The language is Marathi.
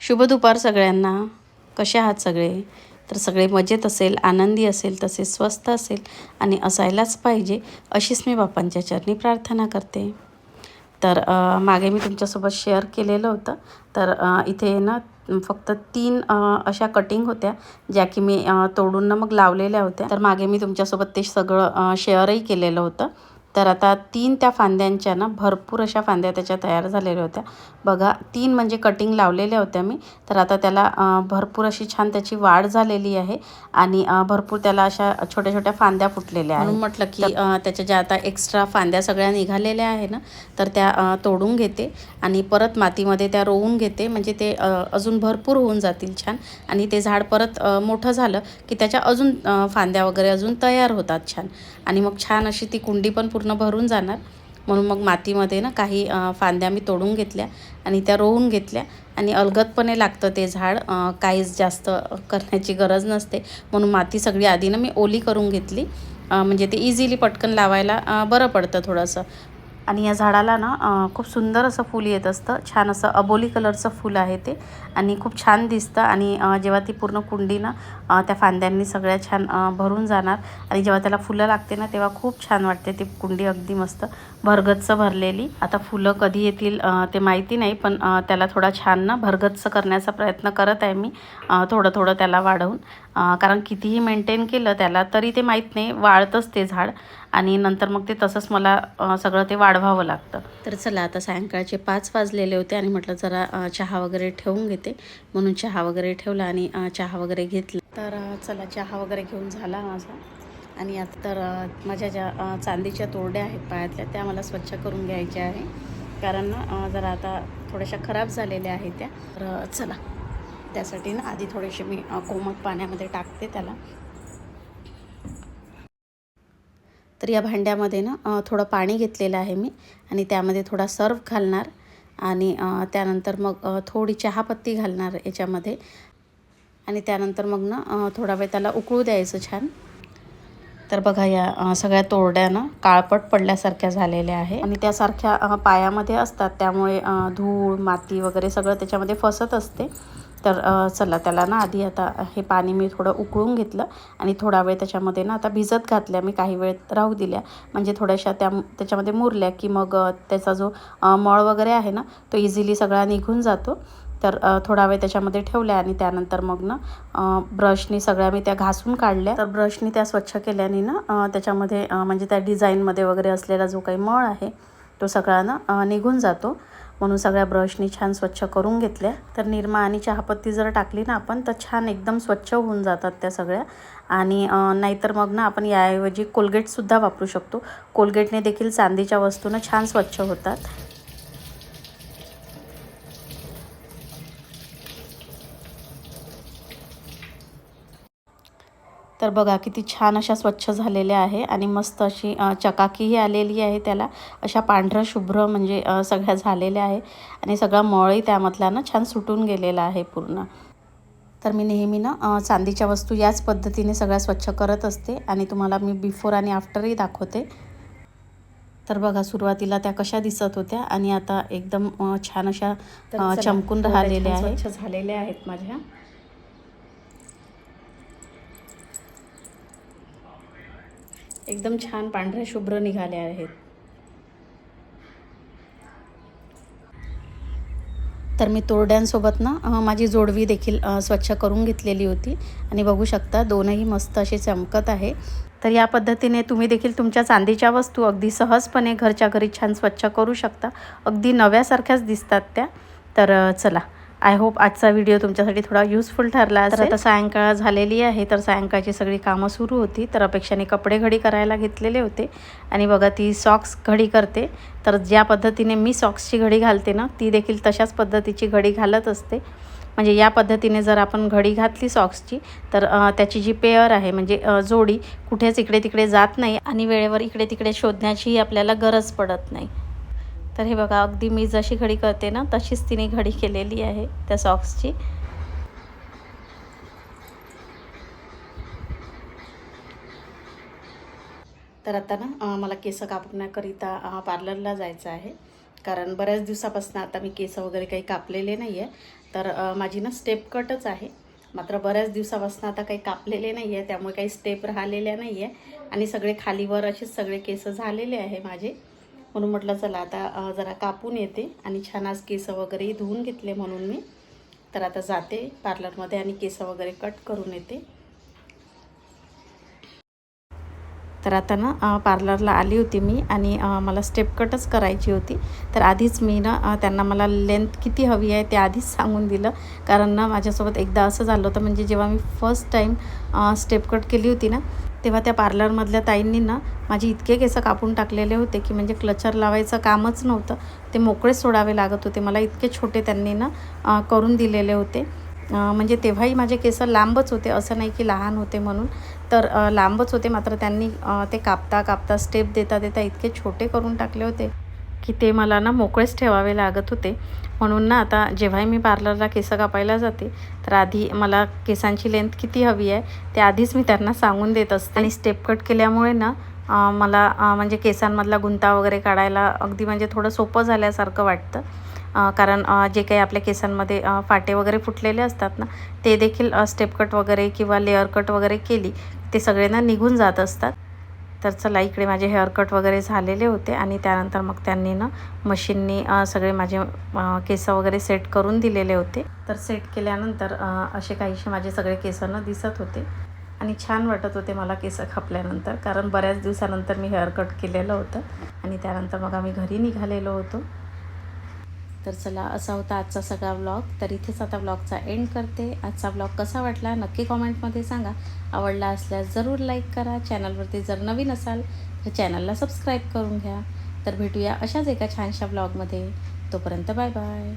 शुभ दुपार सगळ्यांना. कसे आहात सगळे? तर सगळे मजेत असेल, आनंदी असेल, तसेच स्वस्थ असेल आणि असायलाच पाहिजे अशीच मी बाप्पांच्या चरणी प्रार्थना करते. तर मागे मी तुमच्यासोबत शेअर केलेलं होतं. तर इथे ना फक्त 3 अशा कटिंग होत्या ज्या की मी तोडून ना मग लावलेल्या होत्या. तर मागे मी तुमच्यासोबत ते सगळं शेअरही केलेलं होतं. तर आता 3 त्या फांद्यांच्या ना भरपूर अशा फांद्या त्याच्या तयार झालेल्या होत्या. बघा 3 म्हणजे कटिंग लावलेल्या होत्या मी. तर आता त्याला भरपूर अशी छान त्याची वाढ झालेली आहे आणि भरपूर त्याला अशा छोट्या छोट्या फांद्या फुटलेल्या आहेत. म्हणून म्हटलं की त्याच्या ज्या आता एक्स्ट्रा फांद्या सगळ्या निघालेल्या आहे ना, तर त्या तोडून घेते आणि परत मातीमध्ये त्या रोवून घेते. म्हणजे ते अजून भरपूर होऊन जातील छान आणि ते झाड परत मोठं झालं की त्याच्या अजून फांद्या वगैरे अजून तयार होतात छान आणि मग छान अशी ती कुंडी पण पूर्ण भरून जाणार. म्हणून मग मातीमध्ये ना काही फांद्या मी तोडून घेतल्या आणि त्या रोवून घेतल्या आणि अलगदपणे लागतं ते झाड. काहीच जास्त करण्याची गरज नसते. म्हणून माती सगळी आधी ना मी ओली करून घेतली. म्हणजे ते इझिली पटकन लावायला बरं पडतं थोडंसं. आणि या झाडाला ना खूप सुंदर असं फूल येत असतं. छान असं अबोली कलरचं फूल आहे ते आणि खूप छान दिसतं. आणि जेव्हा ती पूर्ण कुंडी ना त्या फांद्यांनी सगळ्या छान भरून जाणार आणि जेव्हा त्याला फुलं लागते ना तेव्हा खूप छान वाटते. ती कुंडी अगदी मस्त भरगच्च भरलेली. आता फुलं कधी येतील ते माहिती नाही, पण त्याला थोडा छान ना भरगच्च करण्याचा प्रयत्न करत आहे मी, थोडं थोडं त्याला वाढवून. कारण कितीही मेंटेन केलं त्याला तरी ते माहीत नाही वाळतंच ते झाड आणि नंतर मग ते तसंच मला सगळं ते वाढवावं लागतं. तर चला आता सायंकाळचे 5 वाजलेले होते आणि म्हटलं जरा चहा वगैरे ठेवून घेते. म्हणून चहा वगैरे ठेवला आणि चहा वगैरे घेतला. तर चला चहा वगैरे घेऊन झाला माझा आणि आता तर माझ्या ज्या चांदीच्या तोरड्या आहेत पायातल्या त्या मला स्वच्छ करून घ्यायच्या आहे. कारण ना जरा आता थोड्याशा खराब झालेल्या आहेत त्या. तर चला त्यासाठी ना आधी थोडेसे मी कोमट पाण्यामध्ये टाकते त्याला. तर या भांड्यामध्ये ना थोडं पाणी घेतलेलं आहे मी आणि त्यामध्ये थोडा सर्फ घालणार आणि त्यानंतर मग थोडी चहापत्ती घालणार याच्यामध्ये आणि त्यानंतर मग ना थोडा वेळ त्याला उकळू द्यायचं छान. तर बघा या सगळ्या तोरड्या ना काळपट पडल्यासारख्या झालेल्या आहे आणि त्यासारख्या पायामध्ये असतात. त्यामुळे धूळ माती वगैरे सगळं त्याच्यामध्ये फसत असते. तर चला त्याला ना आधी आता हे पाणी मी थोडं उकळून घेतलं आणि थोडा वेळ त्याच्यामध्ये ना आता भिजत घातल्या मी, काही वेळ राहू दिल्या. म्हणजे थोड्याशा त्याच्यामध्ये मुरल्या की मग त्याचा जो मळ वगैरे आहे ना तो इझिली सगळा निघून जातो. तर थोडा वेळ त्याच्यामध्ये ठेवल्या आणि त्यानंतर मग ना ब्रशनी सगळ्या मी त्या घासून काढल्या. तर ब्रशनी त्या स्वच्छ केल्याने ना त्याच्यामध्ये म्हणजे त्या डिझाईनमध्ये वगैरे असलेला जो काही मळ आहे तो सगळा ना निघून जातो. म्हणून सगळ्या ब्रशनी छान स्वच्छ करून घेतल्या. तर निरमा आणि चहापत्ती जर टाकली ना आपण तर छान एकदम स्वच्छ होऊन जातात त्या सगळ्या. आणि नाहीतर मग ना आपण याऐवजी कोलगेटसुद्धा वापरू शकतो. कोलगेटने देखील चांदीच्या वस्तूनं छान स्वच्छ होतात. तर बघा किती छान अशा स्वच्छ झालेल्या आहे आणि मस्त अशी चकाकीही आलेली आहे त्याला. अशा पांढरं शुभ्र म्हणजे सगळ्या झालेल्या आहे आणि सगळा मळही त्यामधला ना छान सुटून गेलेला आहे पूर्ण. तर मी नेहमी ना चांदीच्या वस्तू याच पद्धतीने सगळ्या स्वच्छ करत असते आणि तुम्हाला मी बिफोर आणि आफ्टरही दाखवते. तर बघा सुरुवातीला त्या कशा दिसत होत्या आणि आता एकदम छान अशा चमकून राहिलेल्या आहेत. स्वच्छ झालेल्या आहेत माझ्या. एकदम छान पांढऱ्या शुभ्र निघाले आहेत. तर मी तोरड्यांसोबत ना माझी जोडवी देखील स्वच्छ करून घेतलेली होती आणि बघू शकता दोनही मस्त असे चमकत आहे. तर या पद्धतीने तुम्ही देखील तुमच्या चांदीच्या वस्तू अगदी सहजपणे घरच्या घरी छान स्वच्छ करू शकता. अगदी नव्यासारख्याच दिसतात त्या. तर चला आय होप आजचा व्हिडिओ तुमच्यासाठी थोडा युजफुल ठरला असेल. तर आता सायंकाळ झालेली आहे तर सायंकाळची सगळी कामं सुरू होती. तर अपेक्षाने कपडे घडी करायला घेतलेले होते आणि बघा ती सॉक्स घडी करते. तर ज्या पद्धतीने मी सॉक्सची घडी घालते ना ती देखील तशाच पद्धतीची घडी घालत असते. म्हणजे या पद्धतीने जर आपण घडी घातली सॉक्सची तर त्याची जी पेअर आहे म्हणजे जोडी कुठेच इकडे तिकडे जात नाही आणि वेळेवर इकडे तिकडे शोधण्याची आपल्याला गरज पडत नाही. तर हे बघा अगदी मी जशी घडी करते ना तशीच तिने घडी केलेली आहे त्या सॉक्सची. तर आता ना मला केस कापण्याकरिता पार्लरला जायचं आहे. कारण बऱ्याच दिवसापासून आता मी केस वगैरे काही कापलेले नाही आहे. तर माझी ना स्टेप कटच आहे. मात्र बऱ्याच दिवसापासून आता काही कापलेले नाही आहे, त्यामुळे काही स्टेप राहिलेल्या नाही आहे आणि सगळे खालीवर असेच सगळे केस झालेले आहे माझे. म्हणून म्हटलं चला आता जरा कापून येते आणि छान आज केस वगैरे धुवून घेतले म्हणून मी. तर आता जाते पार्लरमध्ये आणि केस वगैरे कट करून येते. तर आता ना पार्लरला आली होती मी आणि मला स्टेप कटच करायची होती. तर आधीच मी ना त्यांना मला लेंथ किती हवी आहे ते आधीच सांगून दिलं. कारण ना माझ्यासोबत एकदा असं झालं होतं, म्हणजे जेव्हा मी फर्स्ट टाईम स्टेप कट केली होती ना, तेव्हा त्या पार्लरमधल्या ताईंनी ना माझे इतके केस कापून टाकलेले होते की म्हणजे क्लचर लावायचं कामच नव्हतं, ते मोकळे सोडावे लागत होते. मला इतके छोटे त्यांनी ना करून दिलेले होते. म्हणजे तेव्हाही माझे केस लांबच होते, असं नाही की लहान होते म्हणून. तर लांबच होते, मात्र त्यांनी ते कापता कापता स्टेप देता देता इतके छोटे करून टाकले होते की ते मला ना मोकळेच ठेवावे लागत होते. म्हणून ना आता जेव्हाही मी पार्लरला केस कापायला जाते तर आधी मला केसांची लेंथ किती हवी आहे ते आधीच मी त्यांना सांगून देत असते. आणि स्टेप कट केल्यामुळे ना मला म्हणजे केसांमधला गुंता वगैरे काढायला अगदी म्हणजे थोडं सोपं झाल्यासारखं वाटतं. कारण जे काही आपल्या केसांमध्ये फाटे वगैरे फुटलेले असतात ना, ते देखील स्टेप कट वगैरे किंवा लेअर कट वगैरे केली ते सगळे ना निघून जात असतात. तर चला, इकडे माझे हेअर कट वगैरे झालेले होते आणि त्यानंतर मग त्यांनी ना मशीननी सगळे माझे केस वगैरे सेट करून दिलेले होते. तर सेट केल्यानंतर असे काहीसे माझे सगळे केस ना दिसत होते आणि छान वाटत होते मला केस कापल्यानंतर. कारण बऱ्याच दिवसानंतर मी हेअर कट केलेलं होतं आणि त्यानंतर मग आम्ही घरी निघालेलो होतो. तर चला, असा होता आजचा सगळा व्लॉग. तर इथेच आता व्लॉगचा एंड करते. आजचा व्लॉग कसा वाटला नक्की कॉमेंटमध्ये सांगा. आवडला असल्यास जरूर लाईक करा. चॅनलवरती जर नवीन असाल तर चॅनलला सबस्क्राईब करून घ्या. तर भेटूया अशाच एका छानशा व्लॉगमध्ये. तोपर्यंत बाय बाय.